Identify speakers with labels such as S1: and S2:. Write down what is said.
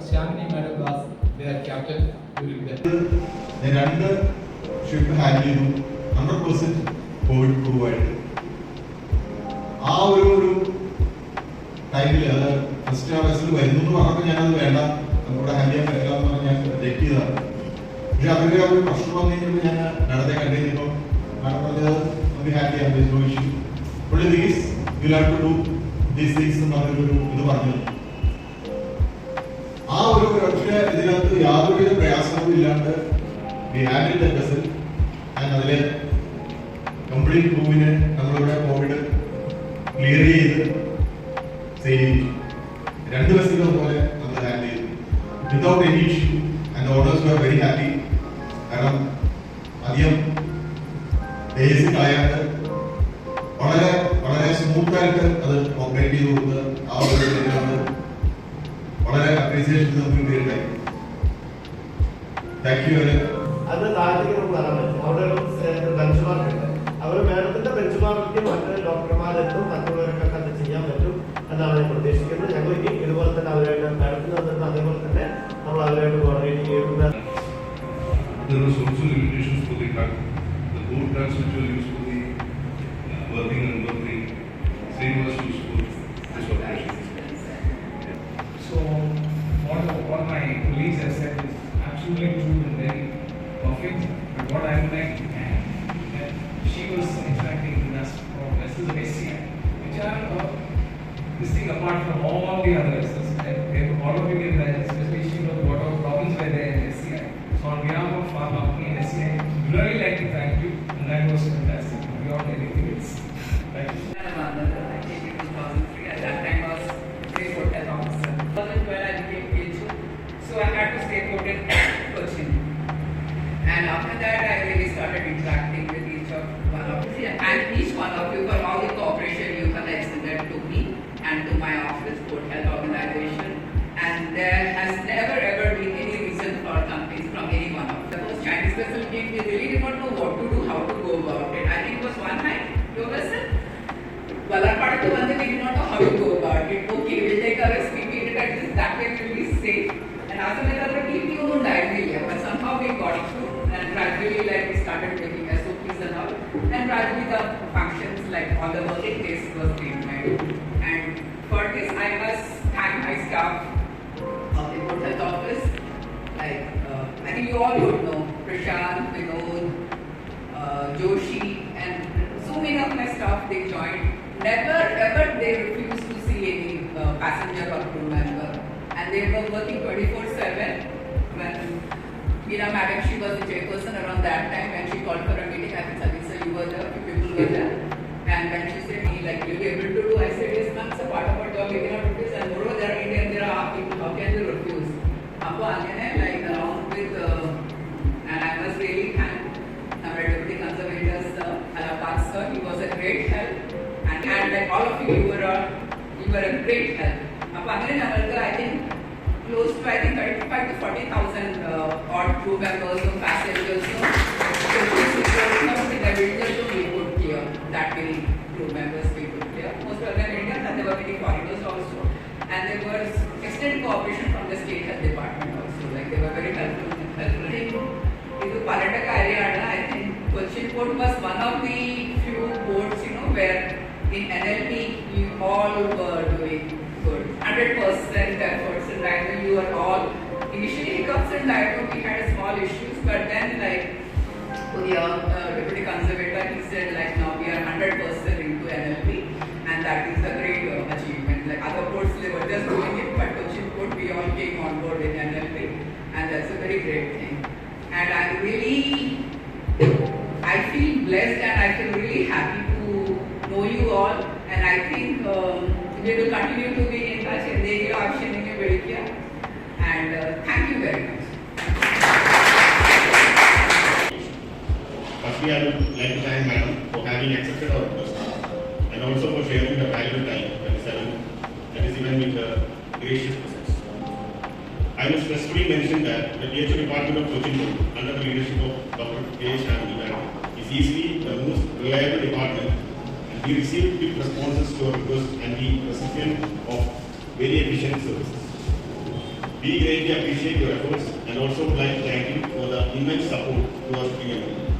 S1: Shamini Madam was their captain during that.
S2: The രണ്ട് ship handle ചെയ്തു 100% Covid prove ആയിട്ട്. ആ ഒരു ടൈമിൽ അത് ഫസ്റ്റ് ആ വെസൽ വരുന്നു എന്ന് പറഞ്ഞപ്പോൾ ഞാനത് വേണ്ട, നമുക്കിവിടെ ഹാൻഡിൽ ചെയ്യാൻ പറ്റില്ല എന്ന് പറഞ്ഞ് ഞാൻ റിജക്ട് ചെയ്തതാണ്. പക്ഷെ അതിൻ്റെ ആ ഒരു പ്രശ്നം വന്നു കഴിഞ്ഞപ്പോൾ ഞാൻ നടത്തെ കണ്ടു കഴിഞ്ഞപ്പോൾ മാഡം പറഞ്ഞത് നമുക്ക് ഹാൻഡിൽ ചെയ്യാൻ നോ ഇഷ്യൂ, പുള്ളി these you have to do these things എന്ന് പറഞ്ഞൊരു ഇത് പറഞ്ഞു. ആ ഒരു പക്ഷേ ഇതിനകത്ത് യാതൊരുവിധ പ്രയാസങ്ങളും ഇല്ലാണ്ട് we handled the vessel and അതിലെ കംപ്ലീറ്റ് ക്രൂവിനെ നമ്മളിവിടെ കോവിഡ് ക്ലിയർ ചെയ്ത് സേവ് ചെയ്തു. രണ്ട് വെസലുകൾ പോലെ നമ്മൾ ഹാൻഡിൽ ചെയ്തു without any issue and owners were very happy. കാരണം അധികം ഡേയ്സ് കളയാണ്ട് വളരെ വളരെ സ്മൂത്തായിട്ട് അത് ഓപ്പറേറ്റ് ചെയ്ത് കൊടുത്ത് ആ ഒരു വളരെ അപ്രീസിയേഷൻ നമുക്ക് കിട്ടിയിട്ടുണ്ടായി. Thank you.
S3: അത് താഴത്തേക്ക് നമുക്ക് വരാൻ പറ്റും. അവിടെ ഒരു ബെഞ്ച് മാർക്ക് ഉണ്ട്. അവർ മേഡത്തിന്റെ ബെഞ്ച് മാർക്ക് മറ്റ് ഡോക്ടർമാരെത്തും മറ്റുള്ളവരൊക്കെ അത് ചെയ്യാൻ പറ്റും എന്നാണ് ഞാൻ പ്രതീക്ഷിക്കുന്നത്. ഞങ്ങൾ ഇനി ഇതുപോലെ തന്നെ അവരായിട്ട് മേഡത്തിന് വന്നിട്ട് അതേപോലെ തന്നെ നമ്മൾ അവരായിട്ട് കോർഡിനേറ്റ് ചെയ്യുന്നത്.
S4: There was also limitations for the drug. The board drugs which were used for the working and working, same was used for this operation.
S1: So what my colleagues have said is absolutely true and very perfect. But what I would like to add that she was interacting with us for vessels of SCI, which are this thing apart from all the other vessels. And all of you can imagine, especially she knows what all problems were there in SCI. So on behalf of our company and SCI, I would really like to thank you, and that was fantastic. Beyond anything else. Thank you.
S5: I came in 2003. At that time, I was State Hotel officer. 2012, I became PHO, so I had to stay put in Cochin. And after that, I really started interacting with each one of you, and each one of you for all the cooperation you have extended to me and to my office, Port Health Organization. And there has never ever been any reason for complaints from any one of them. Those Chinese vessel came, they really did not know what to do, how to go about it. I think it was one night, your vessel. Well, our part of the one that we did not know how to go about it. Okay, we'll take our risk, we made it at this, that way we will be safe. And as a matter of fact, we don't die really, but somehow we got through. And gradually, like, we started making SOPs and all. And gradually the functions, like all the working days was being made. And for this, I must thank my staff of the Port Health Office. Like, I think you all would know, Prashant, Vinod, Joshi, and so many of my staff, they joined. Never ever they refused to see any passenger or crew member. And they were working 24/7. When Meera Madam, she was the chairperson around that time, when she called for a meeting, I think Sadisa, you were there, few people were there. And when she said, like, you'll be able to do, I said, yes ma'am, it's a part of our job, we cannot refuse. And moreover, there are Indians, there are our people, how can they refuse? Appo Anjane, like, along with, and I must really thank our Deputy Conservator, Sir, Alapat Sir, he was a great help. And like all of you, you were a great help. Appo Anjane, I think, close to, I think, 35 to 40,000 odd crew members or passengers, so this was in the winter, so we could clear that many crew members we could clear. Most of them Indians, and there were many foreigners also. And there was extended cooperation from the State Health Department also, like they were very helpful. I think this Palataka area, I think Cochin Port was one of the few ports, where in NLP you all were doing good, 100% efforts, and I know you were all initially hiccups, and I know we had small issues, but then like the Deputy Conservator, he said like now we are 100% into NLP, and that is a great achievement. Like other ports, they were just doing it, but Cochin Port we all came on board in NLP, and that's a very great thing. And I feel blessed, and I feel really happy to know you all, and I think we will continue to be in touch and they will action in Belgium. And thank you very much.
S2: Firstly, I would like to thank Madam for having accepted our request and also for sharing the valuable time that is given with the gracious presence. I must specifically mention that the PHO Department of Cochin Port, under the leadership of Dr. A. Shamini Madam, is easily the most reliable department. We received quick responses to our request and the recipient of very efficient services.
S6: We greatly appreciate your efforts and also would like to thank you for the immense support to our Supreme Emily.